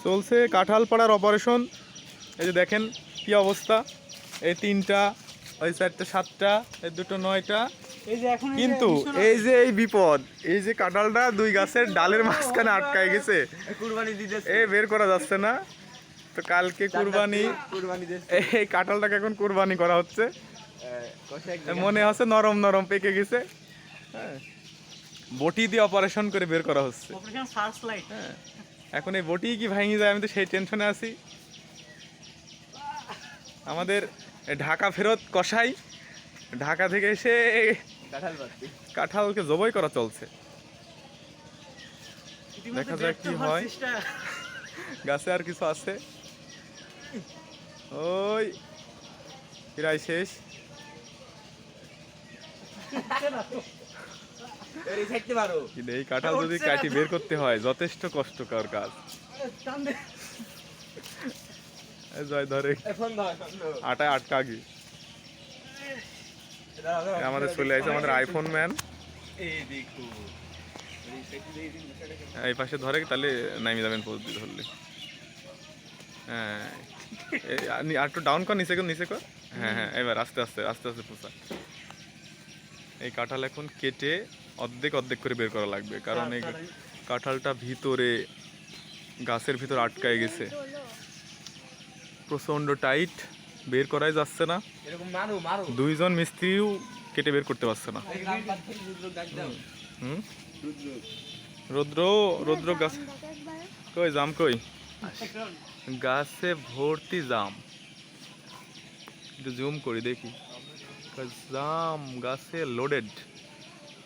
চলছে কাঁঠাল পাড়ার অপারেশন। এই যে দেখেন কি অবস্থা, এই 3টা, ওই 4টা 7টা, এই 2টো 9টা। কিন্তু এই যে এই বিপদ, এই যে কাঁঠালটা 2 গাছের ডালের মাঝখানে আটকায় গেছে, এই বের করা যাচ্ছে না। তো কালকে কুরবানি, এই কাঁঠালটাকে এখন কুরবানি করা হচ্ছে। মনে হচ্ছে নরম নরম পেকে গেছে, হ্যাঁ, বটি দিয়ে অপারেশন করে বের করা হচ্ছে। হ্যাঁ, এখন এই বটি কি ভেঙে যায়, আমি তো সেই টেনশনে আছি। আমাদের ঢাকা ফেরত কসাই ঢাকা থেকে এসে কাঁঠালকে জবাই করা চলছে। দেখা যাক কি হয়। গাছে আর কিছু আছে, ওই প্রায় শেষ। এই কাঁঠাল যদি কাটি বের করতে হয় যথেষ্ট কষ্টকর কাজ। জয় ধরে আটায় আটকা গি। আমাদের চলে আসছে আমাদের আইফোন ম্যান। এই পাশে ধরে তাহলে নামি যাবেন পোস্ট দিয়ে ধরলে। হ্যাঁ, আর একটু ডাউন কর, নিচে কর, নিচে কর। হ্যাঁ হ্যাঁ, এবার আস্তে আস্তে আস্তে আস্তে পোষা। এই কাঁঠাল এখন কেটে অর্ধেক অর্ধেক করে বের করা লাগবে, কারণ এই কাঁঠালটা ভিতরে গাছের ভিতর আটকায় গেছে, প্রচন্ড টাইট, বের করাই যাচ্ছে না। 2 জন মিস্ত্রিও কেটে বের করতে পারছে না। রৌদ্র রৌদ্র গাছ কই, জাম কই, গাছে ভর্তি জাম। একটু জুম করি দেখি, জাম গাছে লোডেড,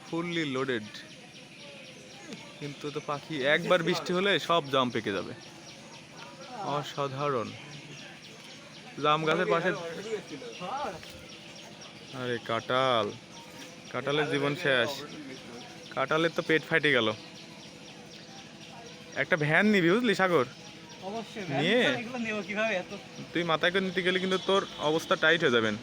ফুললি লোডেড। কিন্তু তো পাখি একবার বৃষ্টি হলে সব জাম পেকে যাবে। অসাধারণ। জাম গাছের পাশে, আরে কাঁঠাল, কাঁঠালের জীবন শেষ। কাঁঠালের তো পেট ফাটে গেল। একটা ভ্যান নিবি বুঝলি সাগর, নিয়ে তুই মাথায় করে নিতে গেলে কিন্তু তোর অবস্থা টাইট হয়ে যাবেন।